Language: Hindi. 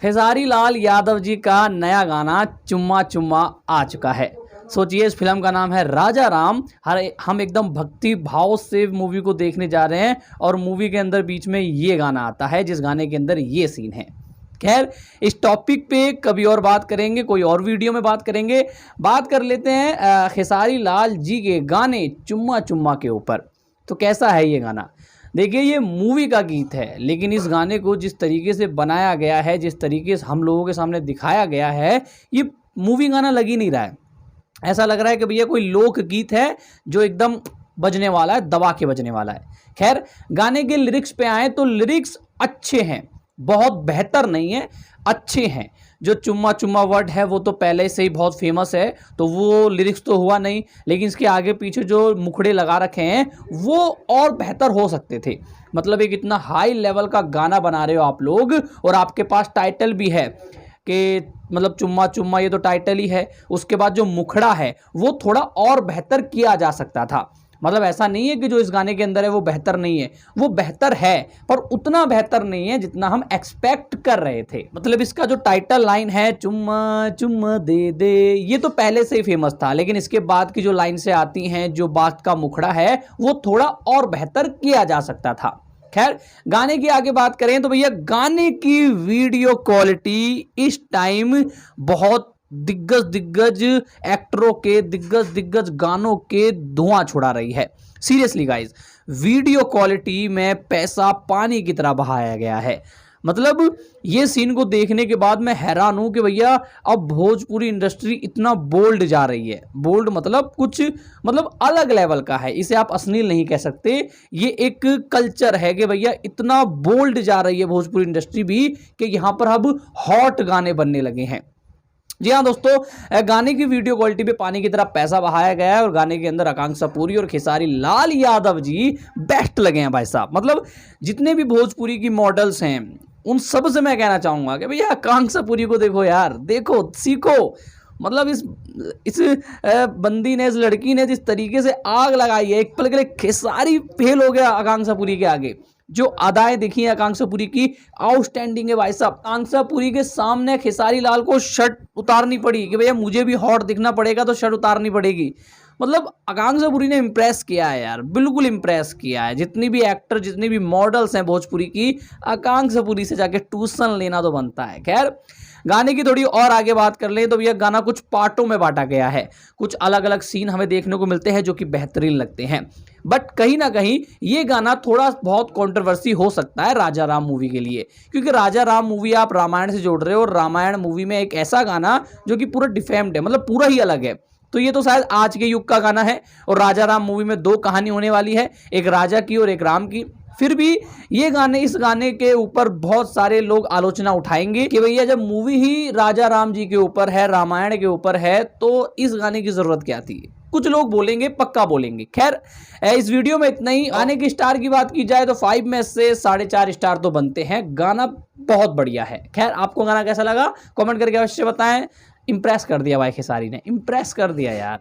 खेसारी लाल यादव जी का नया गाना चुम्मा चुम्मा आ चुका है। सोचिए, इस फिल्म का नाम है राजा राम। हम एकदम भक्ति भाव से मूवी को देखने जा रहे हैं और मूवी के अंदर बीच में ये गाना आता है, जिस गाने के अंदर ये सीन है। खैर, इस टॉपिक पे कभी और बात करेंगे, कोई और वीडियो में बात करेंगे। बात कर लेते हैं खेसारी लाल जी के गाने चुम्मा चुम्मा के ऊपर। तो कैसा है ये गाना? देखिए, ये मूवी का गीत है, लेकिन इस गाने को जिस तरीके से बनाया गया है, जिस तरीके से हम लोगों के सामने दिखाया गया है, ये मूवी गाना लग ही नहीं रहा है। ऐसा लग रहा है कि भैया कोई लोक गीत है जो एकदम बजने वाला है, दबा के बजने वाला है। खैर, गाने के लिरिक्स पे आए तो लिरिक्स अच्छे हैं, बहुत बेहतर नहीं है, अच्छे हैं। जो चुम्मा चुम्मा वर्ड है वो तो पहले से ही बहुत फेमस है, तो वो लिरिक्स तो हुआ नहीं, लेकिन इसके आगे पीछे जो मुखड़े लगा रखे हैं वो और बेहतर हो सकते थे। मतलब एक इतना हाई लेवल का गाना बना रहे हो आप लोग, और आपके पास टाइटल भी है कि मतलब चुम्मा चुम्मा, ये तो टाइटल ही है। उसके बाद जो मुखड़ा है वो थोड़ा और बेहतर किया जा सकता था। मतलब ऐसा नहीं है कि जो इस गाने के अंदर है वो बेहतर नहीं है, वो बेहतर है, पर उतना बेहतर नहीं है जितना हम एक्सपेक्ट कर रहे थे। मतलब इसका जो टाइटल लाइन है, चुम्मा चुम्मा दे दे, ये तो पहले से ही फेमस था, लेकिन इसके बाद की जो लाइन से आती हैं, जो बात का मुखड़ा है, वो थोड़ा और बेहतर किया जा सकता था। खैर, गाने की आगे बात करें तो भैया गाने की वीडियो क्वालिटी इस टाइम बहुत दिग्गज एक्टरों के, दिग्गज गानों के धुआं छुड़ा रही है। सीरियसली गाइस, वीडियो क्वालिटी में पैसा पानी की तरह बहाया गया है। मतलब ये सीन को देखने के बाद मैं हैरान हूं कि भैया अब भोजपुरी इंडस्ट्री इतना बोल्ड जा रही है। बोल्ड मतलब कुछ मतलब अलग लेवल का है, इसे आप अश्लील नहीं कह सकते। ये एक कल्चर है कि भैया इतना बोल्ड जा रही है भोजपुरी इंडस्ट्री भी कि यहां पर अब हॉट गाने बनने लगे हैं। जी हाँ दोस्तों, गाने की वीडियो क्वालिटी पे पानी की तरह पैसा बहाया गया है और गाने के अंदर आकांक्षा पूरी और खेसारी लाल यादव जी बेस्ट लगे हैं भाई साहब। मतलब जितने भी भोजपुरी की मॉडल्स हैं उन सब से मैं कहना चाहूंगा कि भैया आकांक्षा पूरी को देखो यार, देखो, सीखो। मतलब इस बंदी ने, इस लड़की ने जिस तरीके से आग लगाई है, एक पल के लिए खेसारी फेल हो गया आकांक्षा पूरी के आगे। जो अदाएं दिखी है आकांक्षा पुरी की, आउटस्टैंडिंग है भाई साहब। आकांक्षा पुरी के सामने खेसारी लाल को शर्ट उतारनी पड़ी कि भैया मुझे भी हॉट दिखना पड़ेगा तो शर्ट उतारनी पड़ेगी। मतलब आकांक्षा पुरी ने इंप्रेस किया है यार, बिल्कुल इंप्रेस किया है। जितनी भी एक्टर, जितनी भी मॉडल्स हैं भोजपुरी की, आकांक्षा पुरी से जाके ट्यूशन लेना तो बनता है। खैर, गाने की थोड़ी और आगे बात कर लें तो भैया गाना कुछ पार्टों में बांटा गया है। कुछ अलग अलग सीन हमें देखने को मिलते हैं जो कि बेहतरीन लगते हैं, बट कहीं ना कहीं ये गाना थोड़ा बहुत कंट्रोवर्सी हो सकता है राजा राम मूवी के लिए, क्योंकि राजा राम मूवी आप रामायण से जोड़ रहे हो और रामायण मूवी में एक ऐसा गाना जो कि पूरा डिफेम्ड है, मतलब पूरा ही अलग है। तो ये तो शायद आज के युग का गाना है, और राजा राम मूवी में दो कहानी होने वाली है, एक राजा की और एक राम की। फिर भी ये गाने, इस गाने के ऊपर बहुत सारे लोग आलोचना उठाएंगे कि भैया जब मूवी ही राजा राम जी के ऊपर है, रामायण के ऊपर है, तो इस गाने की जरूरत क्या थी। कुछ लोग बोलेंगे, पक्का बोलेंगे। खैर, इस वीडियो में इतना ही। गाने की स्टार की बात की जाए तो 5 में से 4.5 स्टार तो बनते हैं। गाना बहुत बढ़िया है। खैर, आपको गाना कैसा लगा कमेंट करके अवश्य बताएं। इंप्रेस कर दिया भाई खेसारी ने, इंप्रेस कर दिया यार।